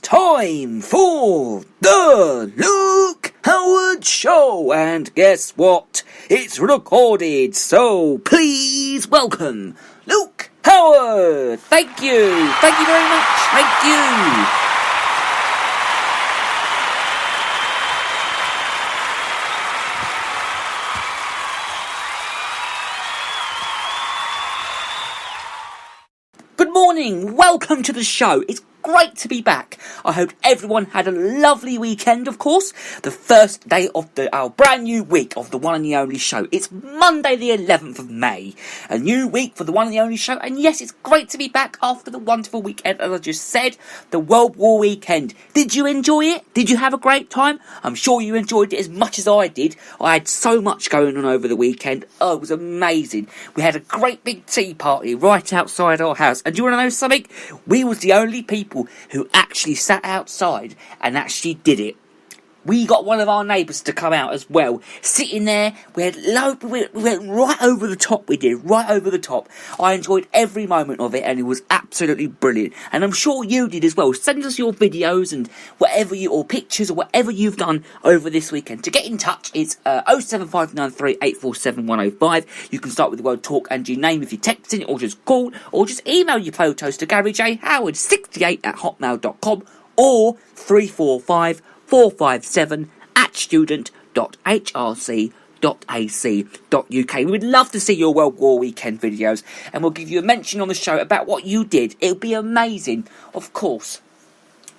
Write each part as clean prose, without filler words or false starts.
time for the Luke Howard Show, and guess what? It's recorded, so please welcome Luke Howard. Thank you very much. Thank you. Good morning, welcome to the show. It's great to be back. I hope everyone had a lovely weekend, of course. The first day of our brand new week of the one and the only show. It's Monday the 11th of May. A new week for the one and the only show. And yes, it's great to be back after the wonderful weekend, as I just said, the World War weekend. Did you enjoy it? Did you have a great time? I'm sure you enjoyed it as much as I did. I had so much going on over the weekend. Oh, it was amazing. We had a great big tea party right outside our house. And do you want to know something? We was the only people who actually sat outside and actually did it. We got one of our neighbours to come out as well, sitting there. We went right over the top. We did right over the top. I enjoyed every moment of it, and it was absolutely brilliant. And I'm sure you did as well. Send us your videos and or pictures or whatever you've done over this weekend. To get in touch, it's 07593 847 105. You can start with the word talk and your name if you're texting, or just call, or just email your photos to GaryJHoward68@hotmail.com or 345-457-student.hrc.ac.uk. We would love to see your World War weekend videos, and we'll give you a mention on the show about what you did. It'll be amazing, of course,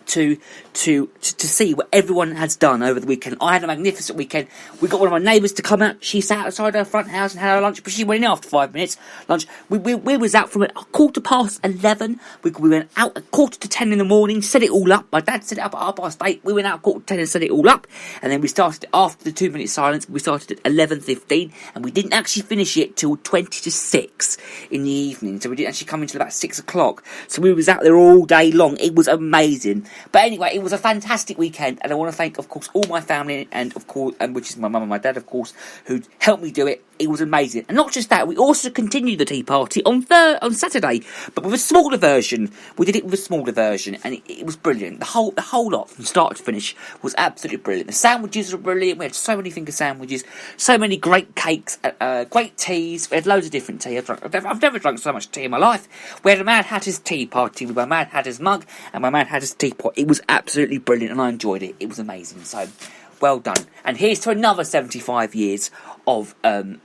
to see what everyone has done over the weekend. I had a magnificent weekend. We got one of my neighbours to come out. She sat outside her front house and had her lunch, but she went in after 5 minutes. Lunch. We was out from 11:15. We went out at 10:15 in the morning, set it all up. My dad set it up at 8:30. We went out at 10:15 and set it all up. And then we started, after the 2-minute silence, we started at 11:15, and we didn't actually finish it till 6:20 in the evening. So we didn't actually come until about 6 o'clock. So we was out there all day long. It was amazing. But anyway, it was a fantastic weekend, and I want to thank, of course, all my family, and of course, which is my mum and my dad, of course, who helped me do it. It was amazing. And not just that, we also continued the tea party on Saturday, but with a smaller version. We did it with a smaller version, and it was brilliant. The whole lot, from start to finish, was absolutely brilliant. The sandwiches were brilliant. We had so many finger sandwiches, so many great cakes, great teas. We had loads of different tea. I've never drunk so much tea in my life. We had a Mad Hatter's tea party with my Mad Hatter's mug and my Mad Hatter's teapot. It was absolutely brilliant, and I enjoyed it. It was amazing. So, well done. And here's to another 75 years of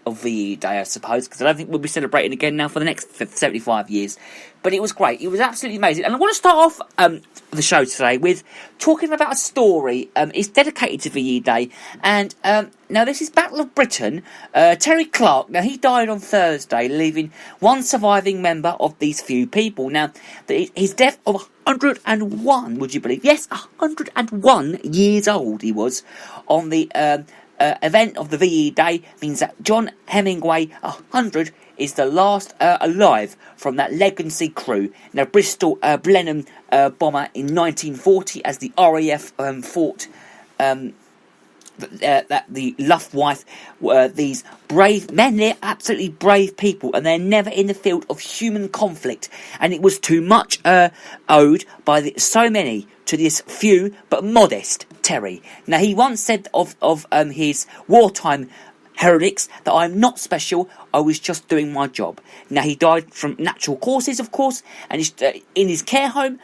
VE Day, I suppose, because I don't think we'll be celebrating again now for the next 75 years. But it was great. It was absolutely amazing. And I want to start off the show today with talking about a story. It's dedicated to VE Day. And now this is Battle of Britain. Terry Clark, now he died on Thursday, leaving one surviving member of these few people. Now, his death of 101, would you believe? Yes, 101 years old he was on the event of the VE Day, means that John Hemingway 100 is the last alive from that legacy crew. Now, Bristol Blenheim bomber in 1940, as the RAF fought that the Luftwaffe were these brave men. They're absolutely brave people, and they're never in the field of human conflict, and it was too much owed by so many to this few but modest Terry. Now, he once said of his wartime heroics that I'm not special, I was just doing my job. Now, he died from natural causes, of course, and in his care home.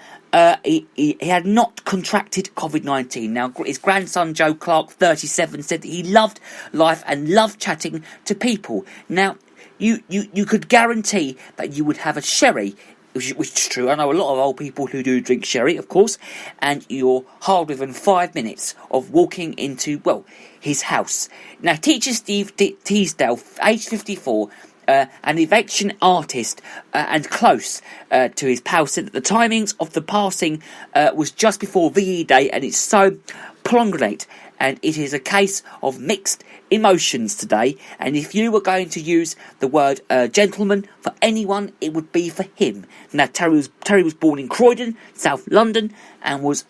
He had not contracted COVID-19. Now, his grandson, Joe Clark, 37, said that he loved life and loved chatting to people. Now, you could guarantee that you would have a sherry, which is true. I know a lot of old people who do drink sherry, of course, and you're hard within 5 minutes of walking into, well, his house. Now, teacher Steve Teasdale, aged 54, an eviction artist and close to his pal, said that the timings of the passing was just before VE Day, and it's so prolongate, and it is a case of mixed emotions today. And if you were going to use the word gentleman for anyone, it would be for him. Now, Terry was born in Croydon, South London, and was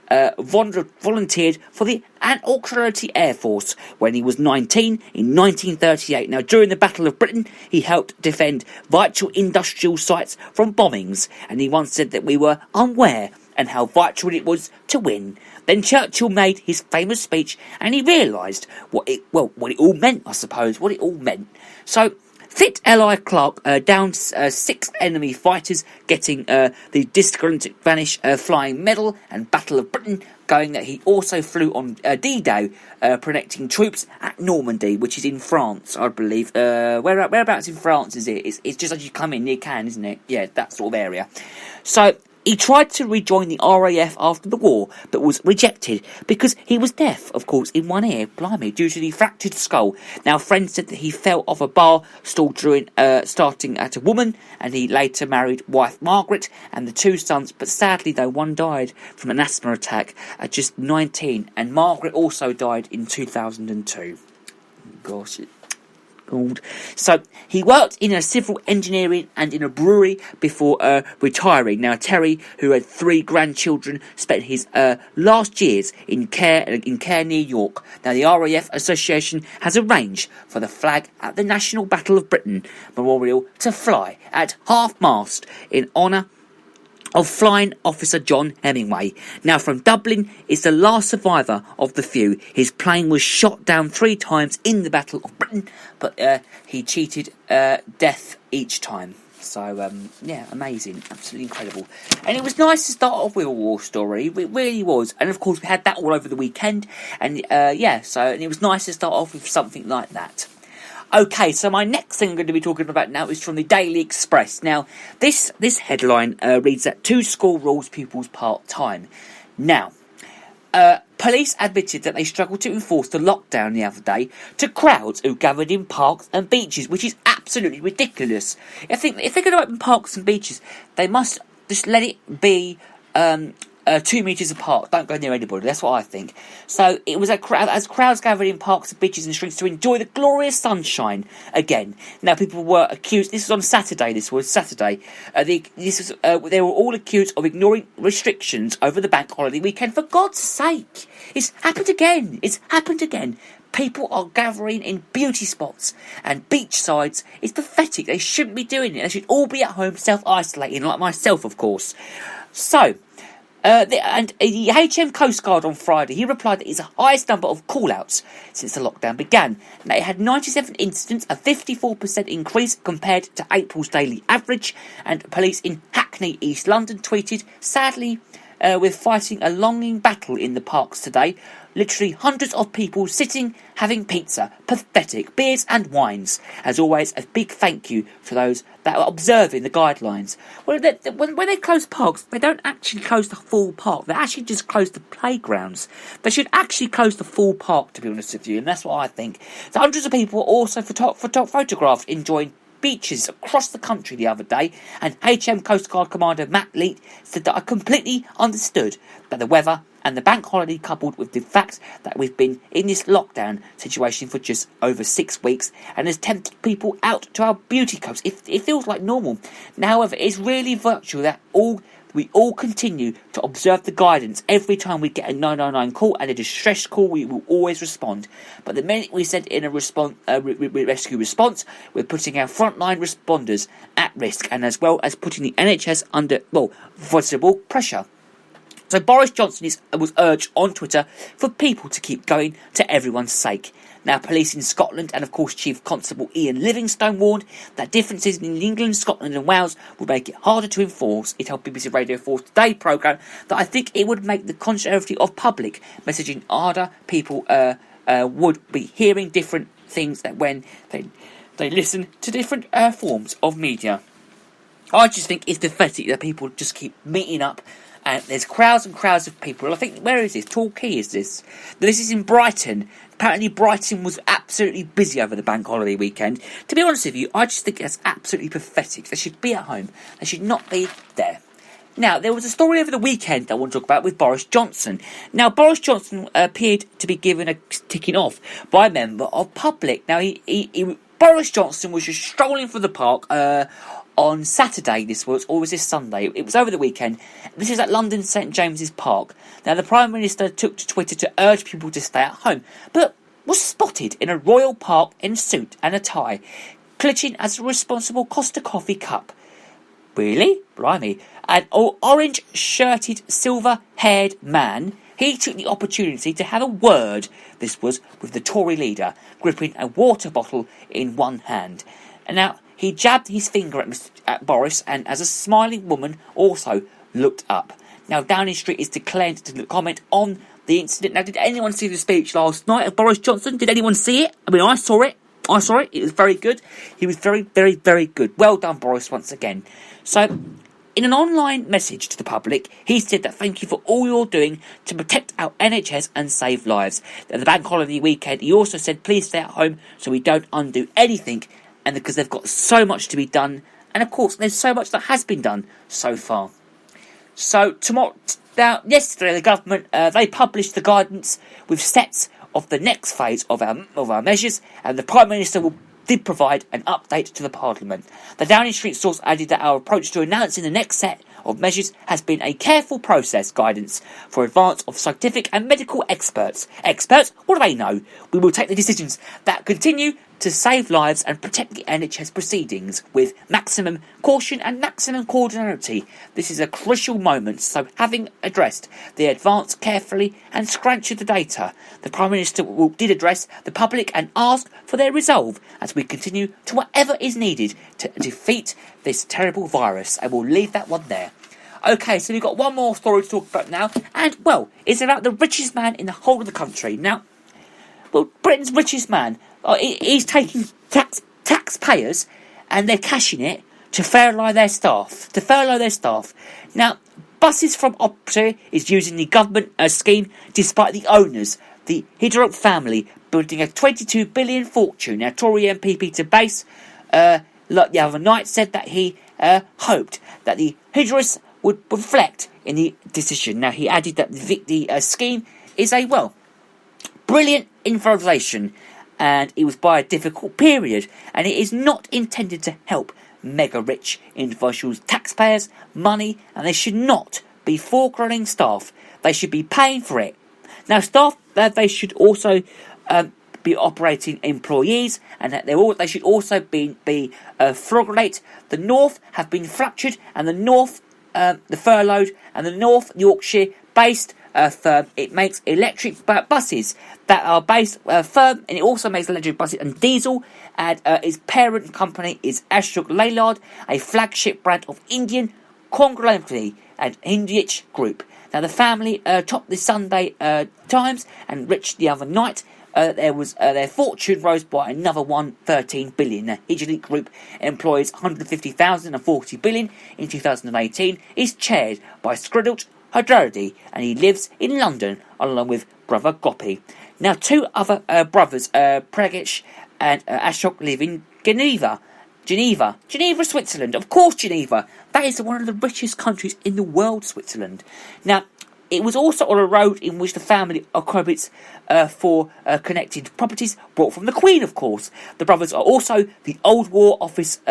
volunteered for the Auxiliary Air Force when he was 19 in 1938. Now, during the Battle of Britain, he helped defend vital industrial sites from bombings, and he once said that we were unaware and how vital it was to win. Then Churchill made his famous speech, and he realised what it all meant, I suppose, what it all meant. So, Fit L.I. Clark downed 6 enemy fighters, getting the Disgalactic Vanish Flying Medal and Battle of Britain, going that he also flew on D-Day, protecting troops at Normandy, which is in France, I believe. Whereabouts in France is it? It's just as you come in near Cannes, isn't it? Yeah, that sort of area. So, he tried to rejoin the RAF after the war, but was rejected because he was deaf, of course, in one ear, blimey, due to the fractured skull. Now, friends said that he fell off a bar stool during starting at a woman, and he later married wife Margaret and the 2 sons, but sadly, though, one died from an asthma attack at just 19, and Margaret also died in 2002. Gosh, so he worked in a civil engineering and in a brewery before retiring. Now Terry, who had 3 grandchildren, spent his last years in care near York. Now the RAF Association has arranged for the flag at the National Battle of Britain Memorial to fly at half-mast in honour of Flying Officer John Hemingway. Now, from Dublin, is the last survivor of the few. His plane was shot down 3 times in the Battle of Britain, but he cheated death each time. So, yeah, amazing. Absolutely incredible. And it was nice to start off with a war story. It really was. And, of course, we had that all over the weekend. And, and it was nice to start off with something like that. Okay, so my next thing I'm going to be talking about now is from the Daily Express. Now, this headline reads that 2 school rules pupils part-time. Now, police admitted that they struggled to enforce the lockdown the other day to crowds who gathered in parks and beaches, which is absolutely ridiculous. I think if they're going to open parks and beaches, they must just let it be 2 metres apart. Don't go near anybody. That's what I think. So it was as crowds gathered in parks and beaches and streets to enjoy the glorious sunshine again. Now people were accused. This was on Saturday. They were all accused of ignoring restrictions over the bank holiday weekend. For God's sake, it's happened again. People are gathering in beauty spots and beach sides. It's pathetic. They shouldn't be doing it. They should all be at home self-isolating, like myself, of course. So. The HM Coast Guard on Friday, he replied that it's the highest number of call-outs since the lockdown began. Now, it had 97 incidents, a 54% increase compared to April's daily average, and police in Hackney, East London, tweeted, sadly, we're fighting a longing battle in the parks today. Literally hundreds of people sitting, having pizza, pathetic, beers and wines. As always, a big thank you to those that are observing the guidelines. Well, when they close parks, they don't actually close the full park. They actually just close the playgrounds. They should actually close the full park, to be honest with you, and that's what I think. So hundreds of people were also photographed enjoying beaches across the country the other day, and HM Coast Guard Commander Matt Leet said that I completely understood that the weather and the bank holiday, coupled with the fact that we've been in this lockdown situation for just over 6 weeks, and has tempted people out to our beauty coast. It feels like normal. Now, however, it's really virtual that we all continue to observe the guidance. Every time we get a 999 call and a distress call, we will always respond. But the minute we send in a rescue response, we're putting our frontline responders at risk, and as well as putting the NHS under, visible pressure. So Boris Johnson was urged on Twitter for people to keep going to everyone's sake. Now, police in Scotland and, of course, Chief Constable Ian Livingstone warned that differences in England, Scotland and Wales would make it harder to enforce. He told BBC Radio 4 Today programme that I think it would make the controversy of public messaging harder. People would be hearing different things that when they listen to different forms of media. I just think it's pathetic that people just keep meeting up. And there's crowds and crowds of people. I think, where is this? Torquay is this? This is in Brighton. Apparently Brighton was absolutely busy over the bank holiday weekend. To be honest with you, I just think that's absolutely pathetic. They should be at home. They should not be there. Now, there was a story over the weekend I want to talk about with Boris Johnson. Now, Boris Johnson appeared to be given a ticking off by a member of public. Now, Boris Johnson was just strolling through the park on Saturday, or was this Sunday? It was over the weekend. This is at London St James's Park. Now, the Prime Minister took to Twitter to urge people to stay at home, but was spotted in a royal park in suit and a tie, clutching as a responsible Costa Coffee cup. Really? Blimey. An orange-shirted, silver-haired man, he took the opportunity to have a word, this was, with the Tory leader, gripping a water bottle in one hand. And now, he jabbed his finger at Boris, and as a smiling woman also looked up. Now, Downing Street is declared to comment on the incident. Now, did anyone see the speech last night of Boris Johnson? Did anyone see it? I mean, I saw it. It was very good. He was very, very, very good. Well done, Boris, once again. So, in an online message to the public, he said that thank you for all you're doing to protect our NHS and save lives. At the bank holiday weekend, he also said, please stay at home so we don't undo anything, and because they've got so much to be done. And of course, there's so much that has been done so far. So, yesterday, the government, they published the guidance with sets of the next phase of our measures, and the Prime Minister did provide an update to the Parliament. The Downing Street source added that our approach to announcing the next set of measures has been a careful process guidance for advance of scientific and medical experts. Experts? What do they know? We will take the decisions that continue to save lives and protect the NHS proceedings with maximum caution and maximum coordination. This is a crucial moment, so having addressed the advance carefully and scrunched the data, the Prime Minister did address the public and ask for their resolve as we continue to whatever is needed to defeat this terrible virus. I will leave that one there. Okay, so we've got one more story to talk about now, and, well, it's about the richest man in the whole of the country. Now, well, Britain's richest man, he's taking taxpayers and they're cashing it to furlough their staff. Now, buses from Opera is using the government scheme despite the owners, the Hydro family, building a 22 billion fortune. Now, Tory MP Peter Bass, like the other night, said that he hoped that the Hydros would reflect in the decision. Now, he added that the scheme is a, well, brilliant improvisation, and it was by a difficult period, and it is not intended to help mega rich individuals, taxpayers, money, and they should not be foregrounding staff. They should be paying for it. Now, staff, they should also be operating employees, and that they should also be furloughed. The North have been fractured, and the furloughed, and the North Yorkshire based firm, it makes electric buses that are based firm, and it also makes electric buses and diesel, and its parent company is Ashok Leyland, a flagship brand of Indian conglomerate and Hinduich Group. Now, the family topped the Sunday Times and reached the other night. Their fortune rose by another 13 billion. The Hinduich Group employs 150,000 and 40 billion in 2018. Is chaired by Sridhar Hadardi, and he lives in London along with brother Gopi. Now, two other brothers, Pragesh and Ashok, live in Geneva, Switzerland. Of course, Geneva. That is one of the richest countries in the world, Switzerland. Now, it was also on a road in which the family occupies for connected properties brought from the Queen, of course. The brothers are also the Old War Office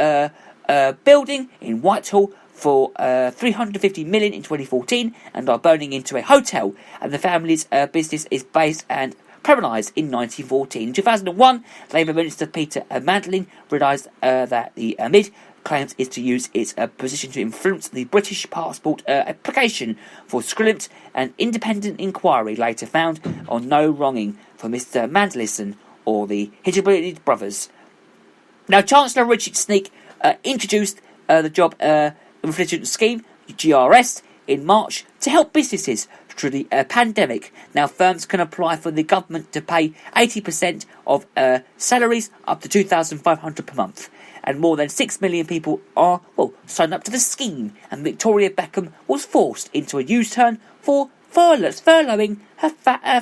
building in Whitehall for 350 million in 2014 and are burning into a hotel, and the family's business is based and privatised in 1914. In 2001, Labour Minister Peter Mandlin realised that the MID claims is to use its position to influence the British passport application for Scrilimp. An independent inquiry later found on no wronging for Mr Mandlison or the Hidroblade brothers. Now, Chancellor Richard Sneak introduced the Job Replacement Scheme, GRS, in March to help businesses through the pandemic. Now, firms can apply for the government to pay 80% of salaries up to $2,500 per month. And more than 6 million people are, signed up to the scheme. And Victoria Beckham was forced into a U-turn for furloughing her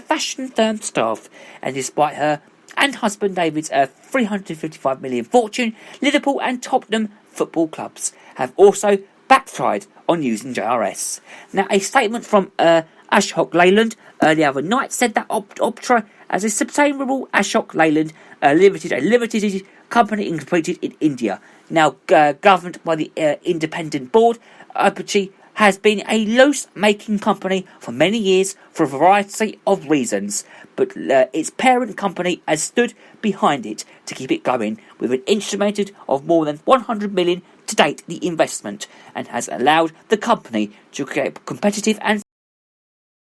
fashion firm staff. And despite her and husband David's 355 million fortune, Liverpool and Tottenham football clubs have also backfired on using JRS. Now, a statement from Ashok Leyland the other night said that Optra, as a sustainable Ashok Leyland Limited, a limited company incorporated in India, now governed by the independent board, Apache has been a loss-making company for many years for a variety of reasons, but its parent company has stood behind it to keep it going with an instrumented of more than 100 million to date the investment and has allowed the company to create competitive and